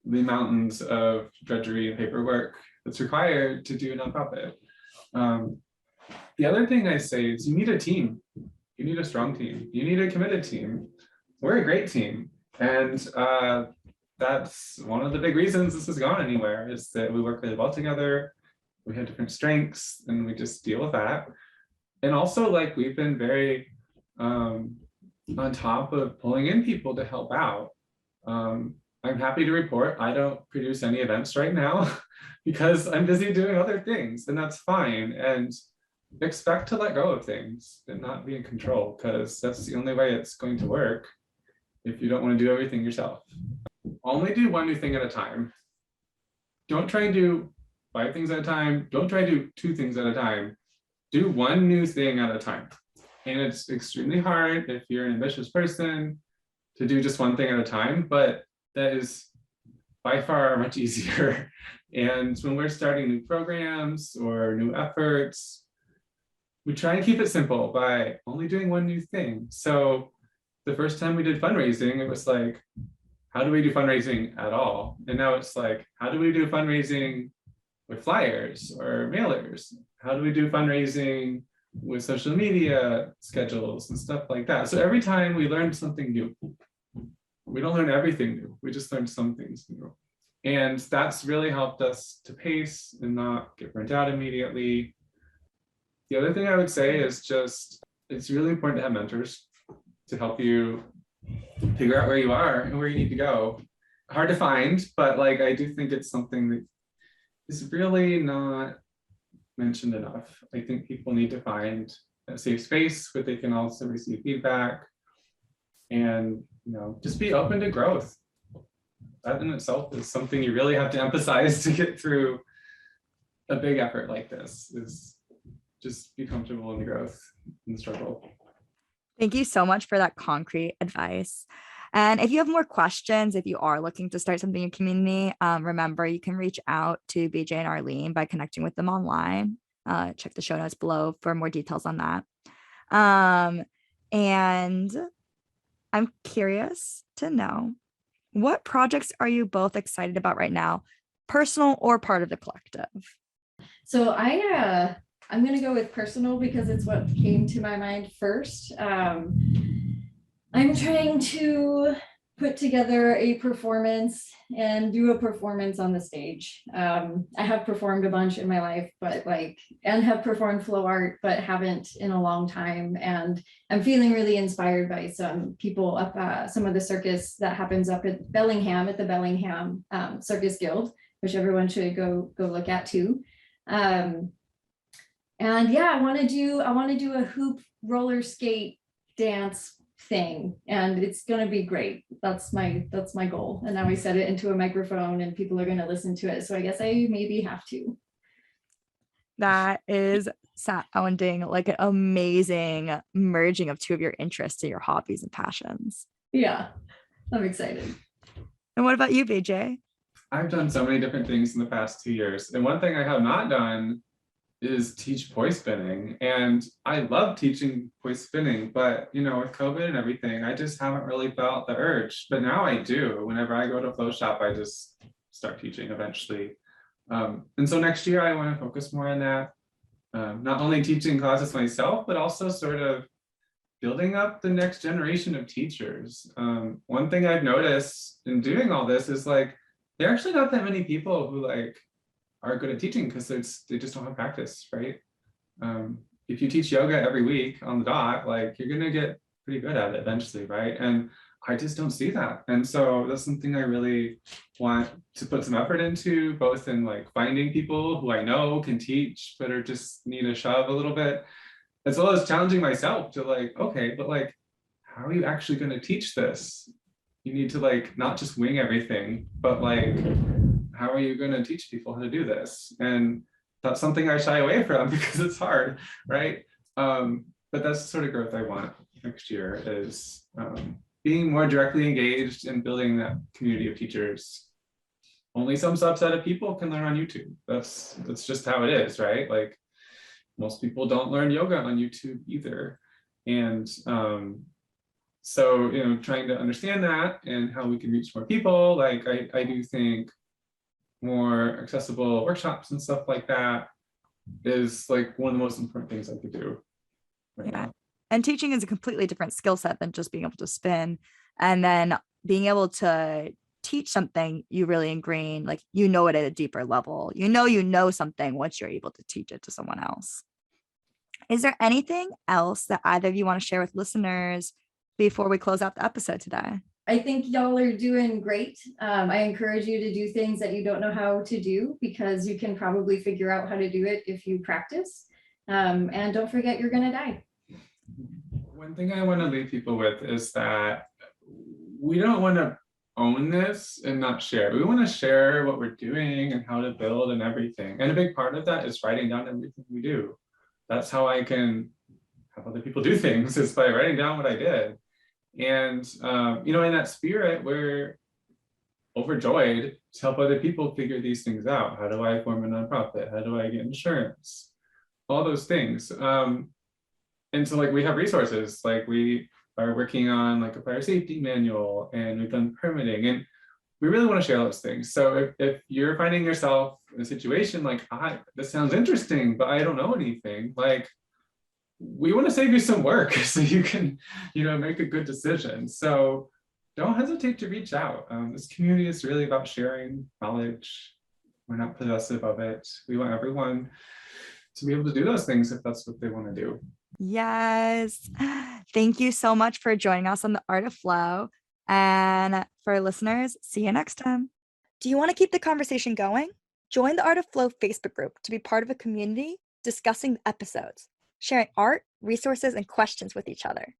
the mountains of drudgery and paperwork that's required to do a nonprofit. The other thing I say is you need a team. You need a strong team. You need a committed team. We're a great team. And that's one of the big reasons this has gone anywhere, is that we work really well together. We have different strengths and we just deal with that. And also, like, we've been very on top of pulling in people to help out. I'm happy to report I don't produce any events right now because I'm busy doing other things, and that's fine. And expect to let go of things and not be in control, because that's the only way it's going to work if you don't want to do everything yourself. Only do one new thing at a time. Don't try and do 5 things at a time. Don't try to do 2 things at a time. Do one new thing at a time. And it's extremely hard if you're an ambitious person to do just one thing at a time, but that is by far much easier. And when we're starting new programs or new efforts, we try and keep it simple by only doing one new thing. So the first time we did fundraising, it was like, how do we do fundraising at all? And now it's like, how do we do fundraising with flyers or mailers? How do we do fundraising with social media schedules and stuff like that? So every time we learn something new. We don't learn everything new, we just learn some things new. And that's really helped us to pace and not get burnt out immediately. The other thing I would say is just, it's really important to have mentors to help you figure out where you are and where you need to go. Hard to find, but like, I do think it's something that is really not mentioned enough. I think people need to find a safe space where they can also receive feedback and, you know, just be open to growth. That in itself is something you really have to emphasize to get through a big effort like this, is just be comfortable in the growth and the struggle. Thank you so much for that concrete advice. And if you have more questions, if you are looking to start something in community, remember you can reach out to BJ and Arlene by connecting with them online. Check the show notes below for more details on that. And I'm curious to know, what projects are you both excited about right now, personal or part of the collective? So I'm going to go with personal because it's what came to my mind first. I'm trying to put together a performance and do a performance on the stage. I have performed a bunch in my life, but and have performed flow art, but haven't in a long time. And I'm feeling really inspired by some people up, some of the circus that happens up at Bellingham, at the Bellingham Circus Guild, which everyone should go look at too. And yeah, I want to do a hoop roller skate dance thing, and it's going to be great. That's my goal. And now we set it into a microphone and people are going to listen to it, so I guess I maybe have to. That is sounding like an amazing merging of 2 of your interests and your hobbies and passions. Yeah, I'm excited. And what about you, BJ? I've done so many different things in the past 2 years, and one thing I have not done is teach poi spinning. And I love teaching poi spinning, but you know, with COVID and everything, I just haven't really felt the urge. But now I do. Whenever I go to FlowShop, I just start teaching eventually. And so next year I want to focus more on that. Not only teaching classes myself, but also sort of building up the next generation of teachers. One thing I've noticed in doing all this is like, there are actually not that many people who like are good at teaching because they just don't have practice, right? If you teach yoga every week on the dot, like you're gonna get pretty good at it eventually, right? And I just don't see that. And so that's something I really want to put some effort into, both in like finding people who I know can teach, but are just need a shove a little bit, as well as challenging myself to like, okay, but like, how are you actually going to teach this? You need to like, not just wing everything, but like, how are you going to teach people how to do this? And that's something I shy away from because it's hard, right? But that's the sort of growth I want next year, is being more directly engaged in building that community of teachers. Only some subset of people can learn on YouTube. That's just how it is, right? Like most people don't learn yoga on YouTube either. And so, you know, trying to understand that and how we can reach more people, like I do think more accessible workshops and stuff like that is like one of the most important things I could do right now. And teaching is a completely different skill set than just being able to spin. And then being able to teach something you really ingrain, like, you know it at a deeper level. You know something once you're able to teach it to someone else. Is there anything else that either of you want to share with listeners before we close out the episode today? I think y'all are doing great. I encourage you to do things that you don't know how to do, because you can probably figure out how to do it if you practice. And don't forget, you're gonna die. One thing I want to leave people with is that we don't want to own this and not share. We want to share what we're doing and how to build and everything. And a big part of that is writing down everything we do. That's how I can have other people do things, is by writing down what I did. And, you know, in that spirit, we're overjoyed to help other people figure these things out. How do I form a nonprofit? How do I get insurance? All those things. And so like we have resources, like we are working on like a fire safety manual, and we've done permitting, and we really want to share those things. So if you're finding yourself in a situation like, this sounds interesting, but I don't know anything, like we want to save you some work so you can, you know, make a good decision. So don't hesitate to reach out. This community is really about sharing knowledge. We're not possessive of it. We want everyone to be able to do those things if that's what they want to do. Yes. Thank you so much for joining us on The Art of Flow. And for listeners, see you next time. Do you want to keep the conversation going? Join the Art of Flow Facebook group to be part of a community discussing episodes, sharing art, resources, and questions with each other.